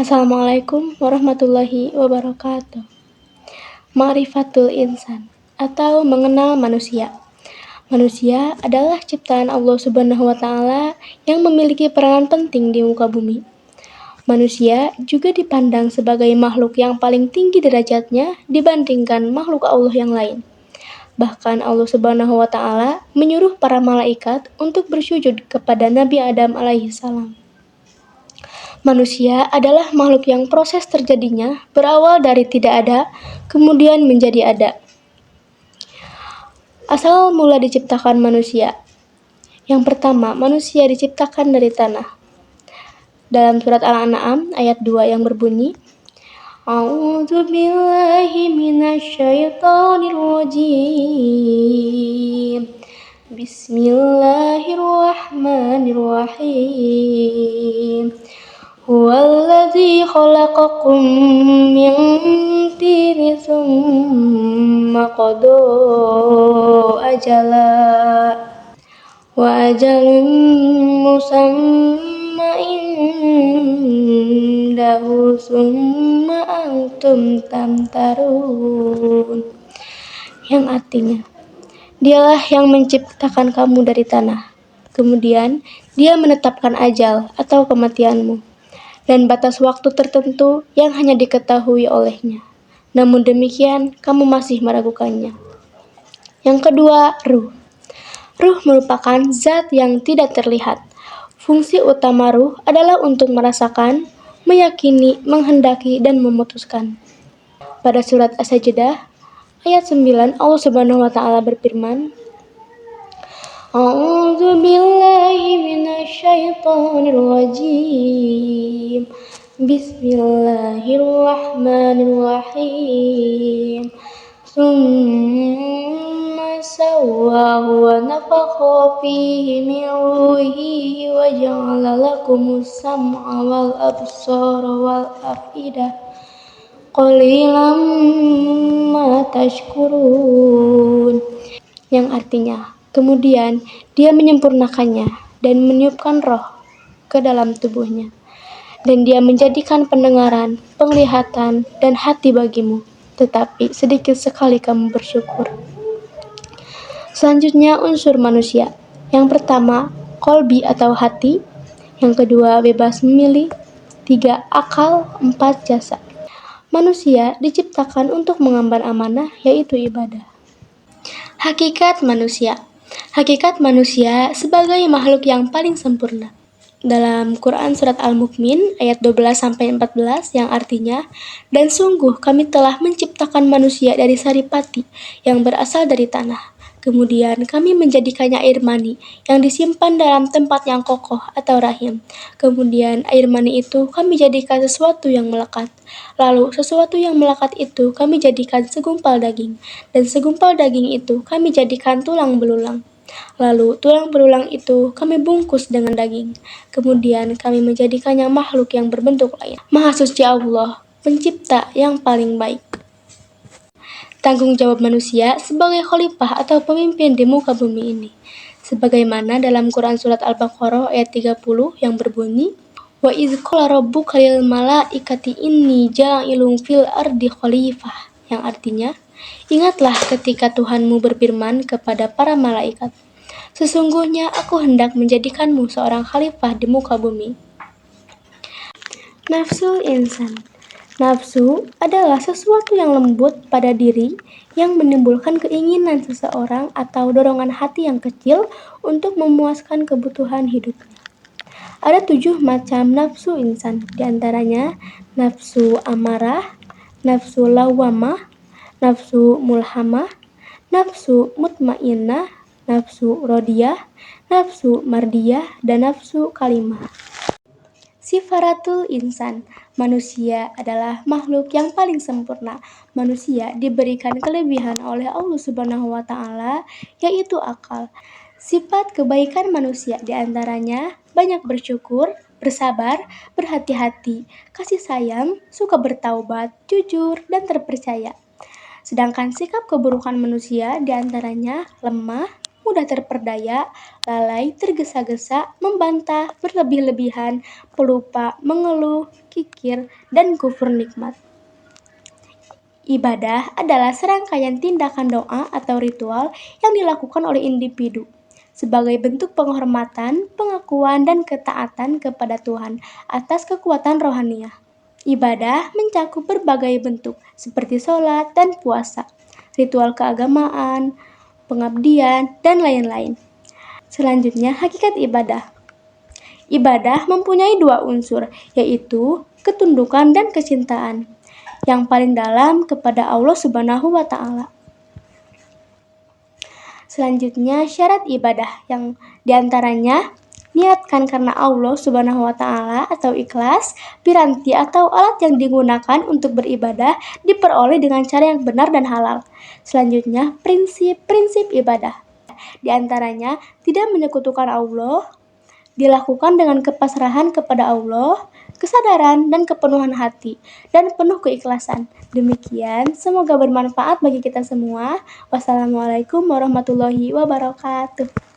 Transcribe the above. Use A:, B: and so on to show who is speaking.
A: Assalamualaikum warahmatullahi wabarakatuh. Ma'rifatul insan atau mengenal manusia. Manusia adalah ciptaan Allah Subhanahu wa taala yang memiliki peranan penting di muka bumi. Manusia juga dipandang sebagai makhluk yang paling tinggi derajatnya dibandingkan makhluk Allah yang lain. Bahkan Allah Subhanahu wa taala menyuruh para malaikat untuk bersujud kepada Nabi Adam alaihi salam. Manusia adalah makhluk yang proses terjadinya berawal dari tidak ada, kemudian menjadi ada. Asal mula diciptakan manusia. Yang pertama, manusia diciptakan dari tanah. Dalam surat Al-An'am ayat 2 yang berbunyi, A'udzu billahi minasyaitonir rajim. Bismillahirrahmanirrahim. Huwallazi khalaqakum min tinin tsumma qada ajala wa ajalun musamma indahu summa antum tamtarun. Yang artinya, Dialah yang menciptakan kamu dari tanah. Kemudian, Dia menetapkan ajal atau kematianmu dan batas waktu tertentu yang hanya diketahui olehnya. Namun demikian, kamu masih meragukannya. Yang kedua, ruh. Ruh merupakan zat yang tidak terlihat. Fungsi utama ruh adalah untuk merasakan, meyakini, menghendaki, dan memutuskan. Pada surat As-Sajdah, ayat 9, Allah Subhanahu wa taala berfirman, A'udzu billahi minasyaitonir rajim. Bismillahirrahmanirrahim. Summa sawwahu wa nafakha fihi min ruhihi wa ja'ala lakumus sam'a wal absara wal afidah. Qalilan ma tashkurun. Yang artinya, kemudian Dia menyempurnakannya dan meniupkan roh ke dalam tubuhnya. Dan Dia menjadikan pendengaran, penglihatan, dan hati bagimu. Tetapi sedikit sekali kamu bersyukur. Selanjutnya unsur manusia. Yang pertama, kolbi atau hati. Yang kedua, bebas memilih. 3, akal. 4, jasa. Manusia diciptakan untuk mengemban amanah, yaitu ibadah. Hakikat manusia. Hakikat manusia sebagai makhluk yang paling sempurna. Dalam Quran Surat Al-Mu'min ayat 12-14 yang artinya, dan sungguh kami telah menciptakan manusia dari saripati yang berasal dari tanah. Kemudian kami menjadikannya air mani yang disimpan dalam tempat yang kokoh atau rahim. Kemudian air mani itu kami jadikan sesuatu yang melekat. Lalu sesuatu yang melekat itu kami jadikan segumpal daging. Dan segumpal daging itu kami jadikan tulang belulang. Lalu tulang belulang itu kami bungkus dengan daging. Kemudian kami menjadikannya makhluk yang berbentuk lain. Maha suci Allah, pencipta yang paling baik. Tanggung jawab manusia sebagai khalifah atau pemimpin di muka bumi ini. Sebagaimana dalam Quran Surat Al-Baqarah ayat 30 yang berbunyi, Wa idz qala rabbuka lil malaikati inni ja'ilun fil ardi khalifah. Yang artinya, ingatlah ketika Tuhanmu berfirman kepada para malaikat, sesungguhnya aku hendak menjadikanmu seorang khalifah di muka bumi. Nafsul insan. Nafsu adalah sesuatu yang lembut pada diri yang menimbulkan keinginan seseorang atau dorongan hati yang kecil untuk memuaskan kebutuhan hidupnya. Ada 7 macam nafsu insan, diantaranya nafsu amarah, nafsu lawamah, nafsu mulhamah, nafsu mutmainnah, nafsu rodiyah, nafsu mardiyah, dan nafsu kalimah. Sifaratul insan. Manusia adalah makhluk yang paling sempurna. Manusia diberikan kelebihan oleh Allah Subhanahu wa taala, yaitu akal. Sifat kebaikan manusia diantaranya banyak bersyukur, bersabar, berhati-hati, kasih sayang, suka bertaubat, jujur, dan terpercaya. Sedangkan sikap keburukan manusia diantaranya lemah, mudah terperdaya, lalai, tergesa-gesa, membantah, berlebih-lebihan, pelupa, mengeluh, kikir, dan kufur nikmat. Ibadah adalah serangkaian tindakan doa atau ritual yang dilakukan oleh individu sebagai bentuk penghormatan, pengakuan, dan ketaatan kepada Tuhan atas kekuatan rohaniah. Ibadah mencakup berbagai bentuk seperti sholat dan puasa, ritual keagamaan, pengabdian, dan lain-lain. Selanjutnya, hakikat ibadah. Ibadah mempunyai dua unsur, yaitu ketundukan dan kecintaan yang paling dalam kepada Allah Subhanahu wa Ta'ala. Selanjutnya, syarat ibadah yang diantaranya niatkan karena Allah Subhanahu wa Ta'ala atau ikhlas, piranti atau alat yang digunakan untuk beribadah diperoleh dengan cara yang benar dan halal. Selanjutnya, prinsip-prinsip ibadah. Di antaranya, tidak menyekutukan Allah, dilakukan dengan kepasrahan kepada Allah, kesadaran dan kepenuhan hati, dan penuh keikhlasan. Demikian, semoga bermanfaat bagi kita semua. Wassalamualaikum warahmatullahi wabarakatuh.